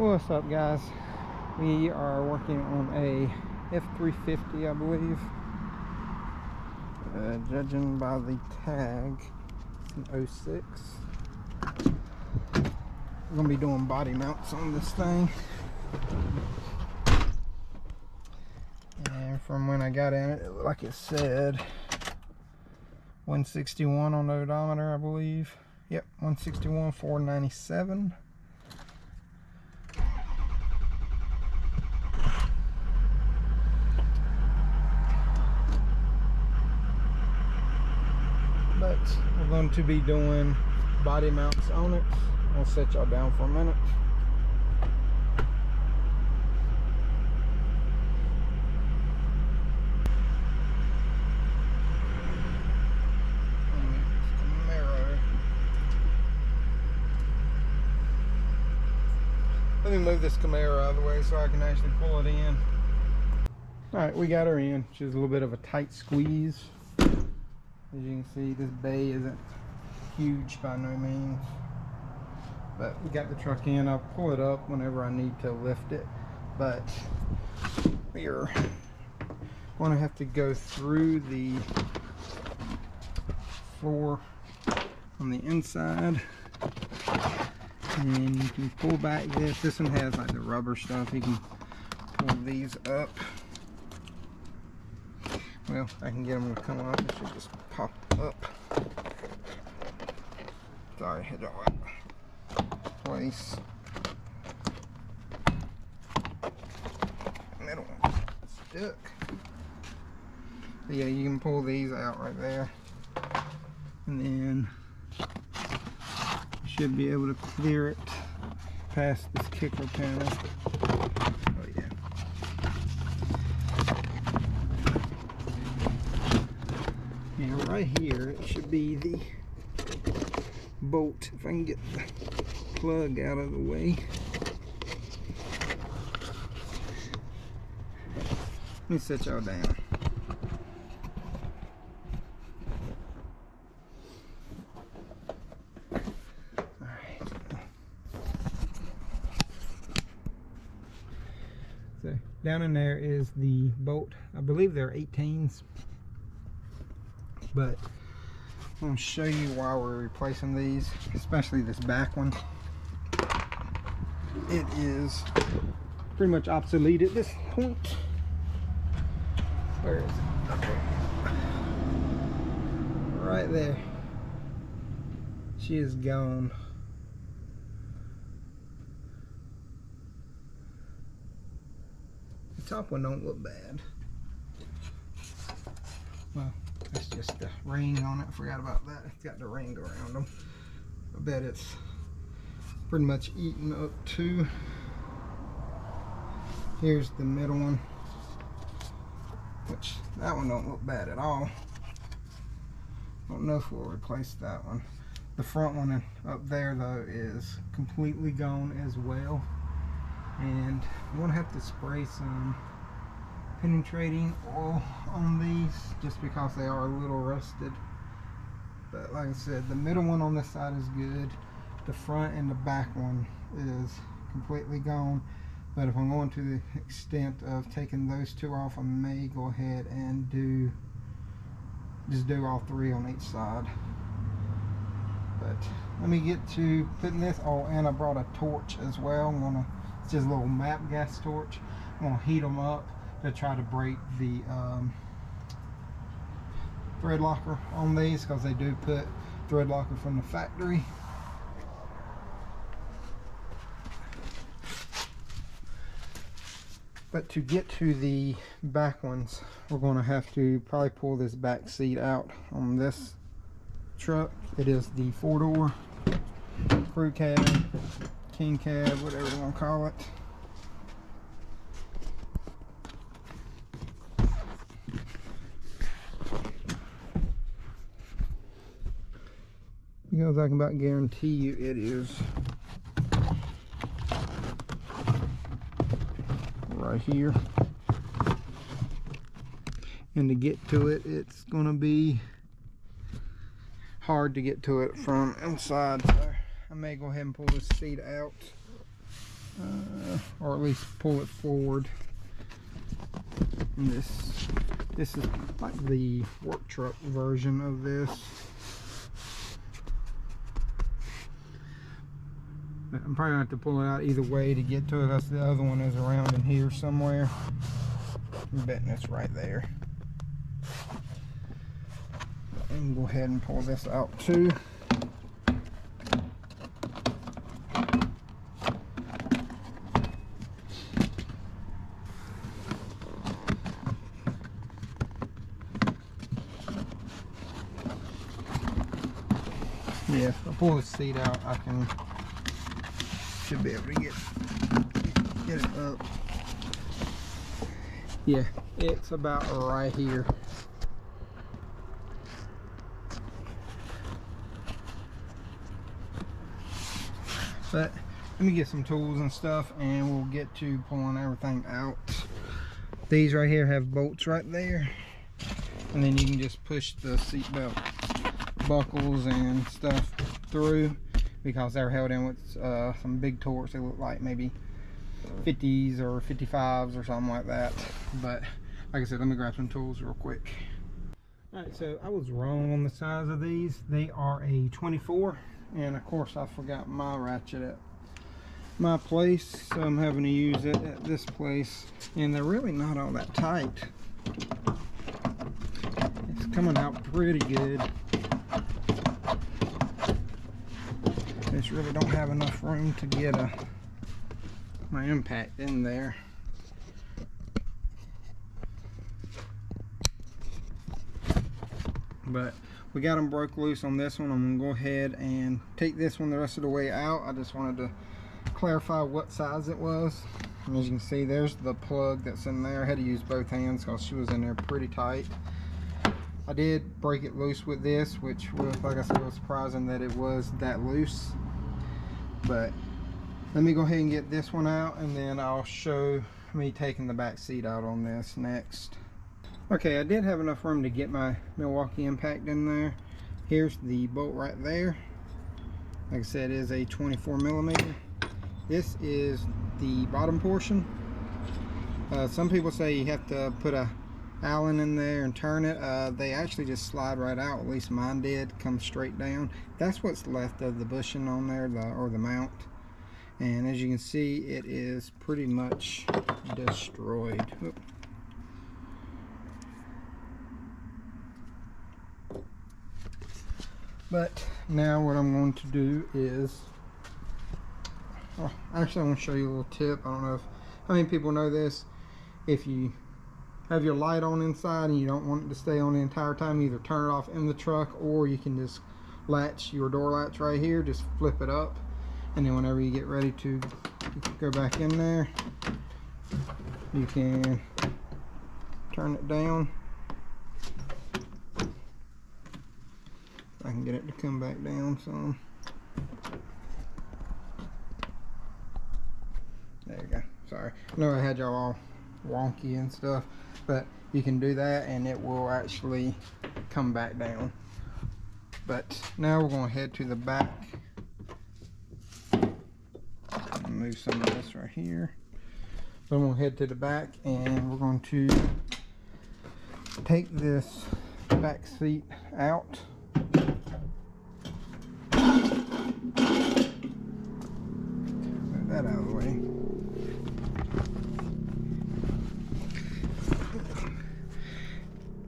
What's up, guys? We are working on a F350, I believe. Judging by the tag, it's an 06. We're gonna be doing body mounts on this thing. And from when I got in it, it looked like it said 161 on the odometer, I believe. Yep, 161, 497. But we're going to be doing body mounts on it. I'll set y'all down for a minute. Let me move this Camaro out of the way so I can actually pull it in. Alright, we got her in. She's a little bit of a tight squeeze. As you can see, this bay isn't huge by no means. But we got the truck in. I'll pull it up whenever I need to lift it. But we're going to have to go through the floor on the inside. And you can pull back this. This one has like the rubber stuff. You can pull these up. Well, I can get them to come up. It should just pop up. Sorry, I don't like place. Middle one stuck. But yeah, you can pull these out right there, and then you should be able to clear it past this kicker panel. Oh yeah. And right here, it should be the bolt. If I can get the plug out of the way. Let me set y'all down. Alright. So down in there is the bolt. I believe they're 18s. But I'm going to show you why we're replacing these, especially this back one. It is pretty much obsolete at this point. Where is it? Right there. She is gone. The top one don't look bad. Well, that's just the ring on it. I forgot about that. It's got the ring around them. I bet it's pretty much eaten up too. Here's the middle one, which that one don't look bad at all. Don't know if we'll replace that one. The front one up there though is completely gone as well, and I'm gonna have to spray some penetrating oil on these just because they are a little rusted. But like I said, the middle one on this side is good. The front and the back one is completely gone. But if I'm going to the extent of taking those two off, I may go ahead and just do all three on each side. But let me get to putting this. Oh, and I brought a torch as well. It's just a little map gas torch. I'm gonna heat them up to try to break the thread locker on these, because they do put thread locker from the factory. But to get to the back ones, we're going to have to probably pull this back seat out on this truck. It is the 4-door crew cab, king cab, whatever you want to call it. Because I can about guarantee you it is right here. And to get to it, it's going to be hard to get to it from inside. So I may go ahead and pull this seat out. or at least pull it forward. And this is like the work truck version of this. I'm probably gonna have to pull it out either way to get to it. That's the other one is around in here somewhere. I'm betting it's right there. And go ahead and pull this out too. Yeah, if I pull the seat out, I should be able to get it up. Yeah, it's about right here. But let me get some tools and stuff and we'll get to pulling everything out. These right here have bolts right there, and then you can just push the seat belt buckles and stuff through, because they're held in with some big Torx. They look like maybe 50s or 55s or something like that. But like I said, let me grab some tools real quick. Alright, so I was wrong on the size of these. They are a 24, and of course I forgot my ratchet at my place, so I'm having to use it at this place, and they're really not all that tight. It's coming out pretty good. I just really don't have enough room to get my impact in there. But we got them broke loose on this one. I'm gonna go ahead and take this one the rest of the way out. I just wanted to clarify what size it was. And as you can see, there's the plug that's in there. I had to use both hands because she was in there pretty tight. I did break it loose with this, which was, like I said, it was surprising that it was that loose. But let me go ahead and get this one out, and then I'll show me taking the back seat out on this next. Okay, I did have enough room to get my Milwaukee impact in there. Here's the bolt right there. Like I said, it is a 24 millimeter. This is the bottom portion. Some people say you have to put a Allen in there and turn it. They actually just slide right out. At least mine did. Come straight down. That's what's left of the bushing on there, or the mount. And as you can see, it is pretty much destroyed. Oop. But now what I'm going to do is, actually I want to show you a little tip. I don't know how many people know this. If you have your light on inside and you don't want it to stay on the entire time, either turn it off in the truck, or you can just latch your door latch right here, just flip it up, and then whenever you get ready to go back in there, you can turn it down. I can get it to come back down some. There you go. Sorry, I know I had y'all all wonky and stuff, but you can do that and it will actually come back down. But now we're going to head to the back. Move some of this right here. So I'm going to head to the back, and we're going to take this back seat out. Move that out of the way.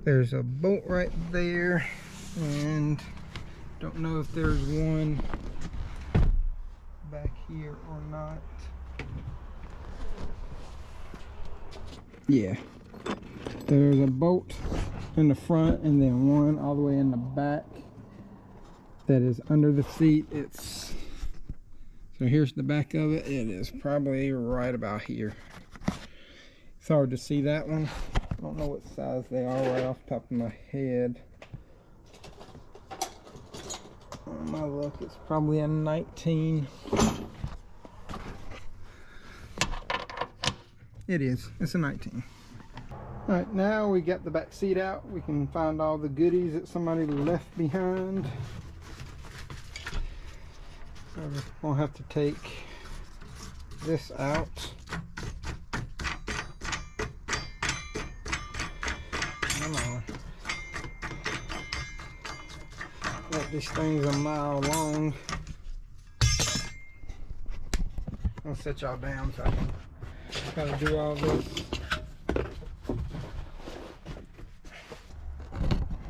There's a bolt right there, and don't know if there's one back here or not. Yeah, there's a bolt in the front and then one all the way in the back that is under the seat. So here's the back of it. It is probably right about here. It's hard to see that one. I don't know what size they are right off the top of my head. On my look, it's probably a 19. It is. It's a 19. Alright, now we got the back seat out. We can find all the goodies that somebody left behind. So we're going to have to take this out. Come on. Look, this thing's a mile long. I'll set y'all down so I can try to do all this.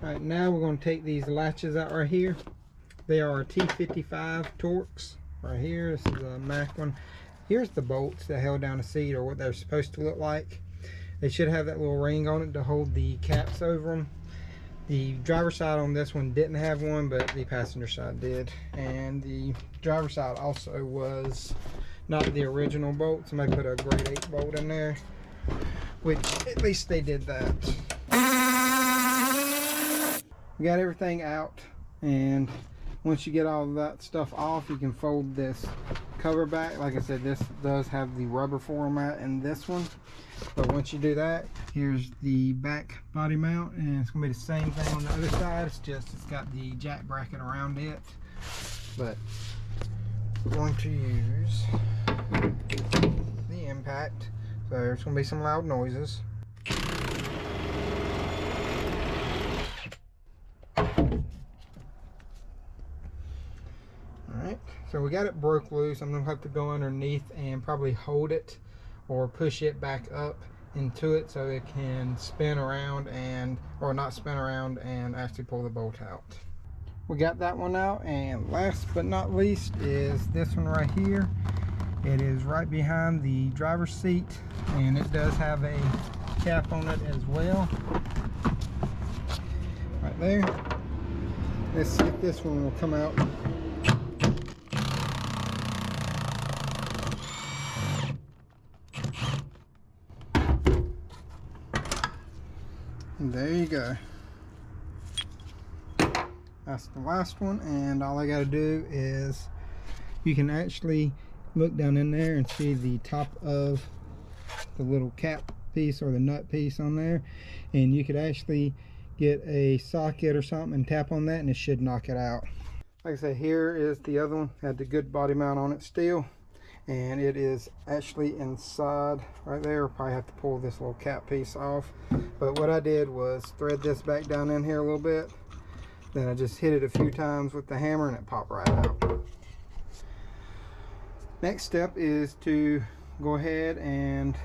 Alright, now we're going to take these latches out right here. They are T55 Torx right here. This is a Mac one. Here's the bolts that held down the seat, or what they're supposed to look like. They should have that little ring on it to hold the caps over them. The driver's side on this one didn't have one, but the passenger side did. And the driver's side also was not the original bolt. Somebody put a grade 8 bolt in there, which at least they did that. We got everything out, and once you get all of that stuff off, you can fold this cover back. Like I said, this does have the rubber format in this one, but once you do that, here's the back body mount, and it's gonna be the same thing on the other side. It's just it's got the jack bracket around it, but we're going to use the impact, so there's gonna be some loud noises. Alright, so we got it broke loose. I'm gonna have to go underneath and probably hold it or push it back up into it so it can spin around, and or not spin around, and actually pull the bolt out. We got that one out, and last but not least is this one right here. It is right behind the driver's seat, and it does have a cap on it as well. Right there. Let's see if this one will come out. And there you go. That's the last one, and all I got to do is, you can actually look down in there and see the top of the little cap piece or the nut piece on there, and you could actually get a socket or something and tap on that, and it should knock it out. Like I said, here is the other one. Had the good body mount on it still, and it is actually inside right there. Probably have to pull this little cap piece off, but what I did was thread this back down in here a little bit, then I just hit it a few times with the hammer and it popped right out. Next step is to go ahead and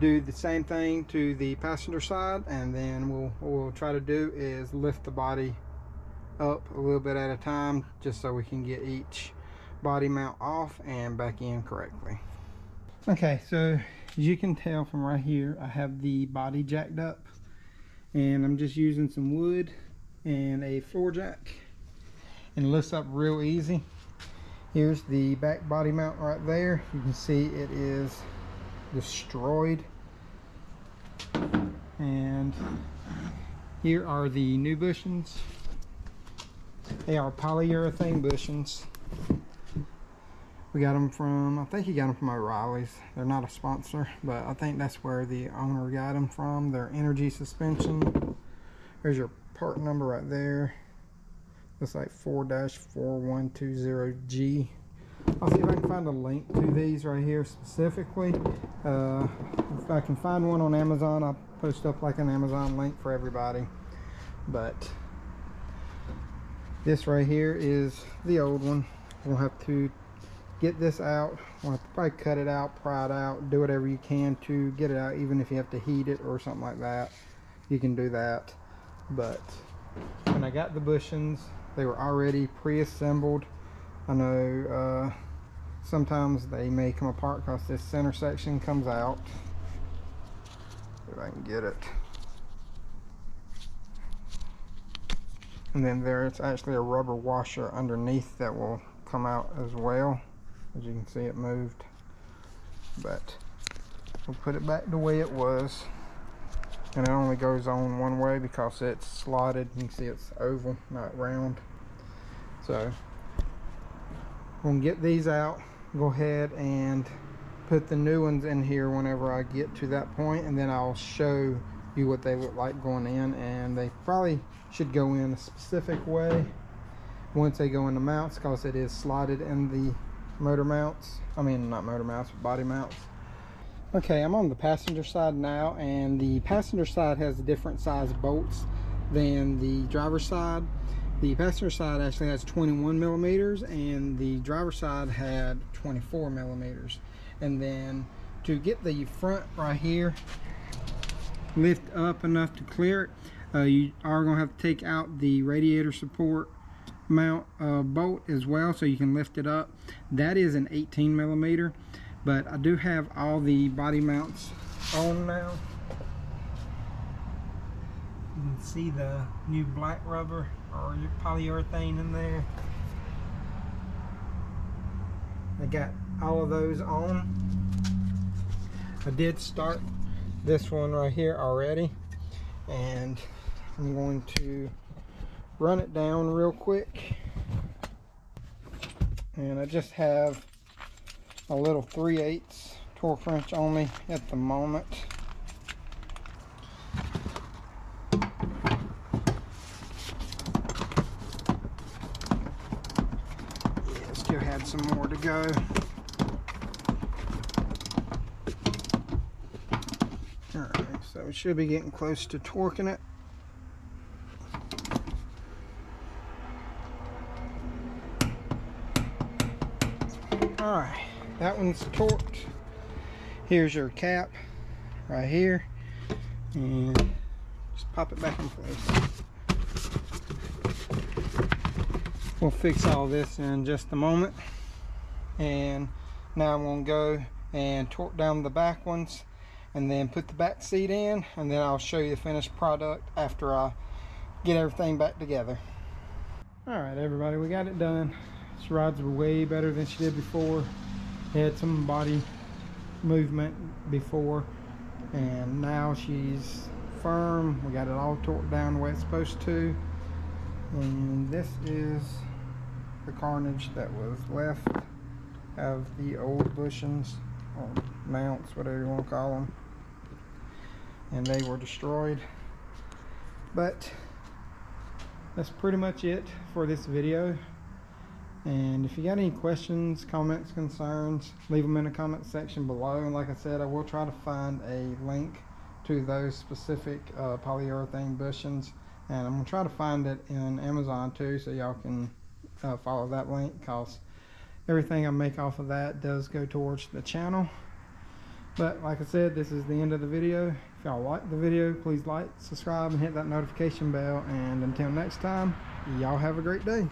do the same thing to the passenger side, and then what we'll try to do is lift the body up a little bit at a time, just so we can get each body mount off and back in correctly. Okay, so as you can tell from right here, I have the body jacked up, and I'm just using some wood and a floor jack, and it lifts up real easy. Here's the back body mount right there. You can see it is destroyed, and here are the new bushings. They are polyurethane bushings. We got them from, I think he got them from O'Reilly's. They're not a sponsor, but I think that's where the owner got them from. They're energy suspension. There's your part number right there. Looks like 4-4120G. I'll see if I can find a link to these right here specifically. If I can find one on Amazon, I'll post up like an Amazon link for everybody. But this right here is the old one. We'll have to get this out. We'll have to probably cut it out, pry it out, do whatever you can to get it out. Even if you have to heat it or something like that, you can do that. But when I got the bushings, they were already pre-assembled. I know sometimes they may come apart because this center section comes out. If I can get it. And then there's actually a rubber washer underneath that will come out as well. As you can see, it moved. But we'll put it back the way it was. And it only goes on one way because it's slotted. You can see it's oval, not round. So we'll get these out, go ahead and put the new ones in here whenever I get to that point, and then I'll show you what they look like going in. And they probably should go in a specific way once they go in the mounts, because it is slotted in the motor mounts. I mean, not motor mounts, but body mounts. Okay, I'm on the passenger side now, and the passenger side has different size bolts than the driver's side. The passenger side actually has 21 millimeters, and the driver's side had 24 millimeters. And then to get the front right here lift up enough to clear it, you are going to have to take out the radiator support mount bolt as well, so you can lift it up. That is an 18 millimeter, but I do have all the body mounts on now. You can see the new black rubber or your polyurethane in there. I got all of those on. I did start this one right here already, and I'm going to run it down real quick. And I just have a little 3/8 torque wrench on me at the moment. Yeah, still had some more to go. Alright, so we should be getting close to torquing it. Alright, that one's torqued. Here's your cap right here, and just pop it back in place. We'll fix all this in just a moment. And now I'm going to go and torque down the back ones and then put the back seat in, and then I'll show you the finished product after I get everything back together. Alright everybody, we got it done. This rides way better than she did before. It had some body movement before, and now she's firm. We got it all torqued down the way it's supposed to. And this is the carnage that was left of the old bushings or mounts, whatever you want to call them, and they were destroyed. But that's pretty much it for this video. And if you got any questions, comments, concerns, leave them in the comment section below. And like I said, I will try to find a link to those specific polyurethane bushings, and I'm gonna try to find it in Amazon too, so y'all can follow that link, because everything I make off of that does go towards the channel. But like I said, this is the end of the video. If y'all like the video, please like, subscribe, and hit that notification bell. And until next time, y'all have a great day.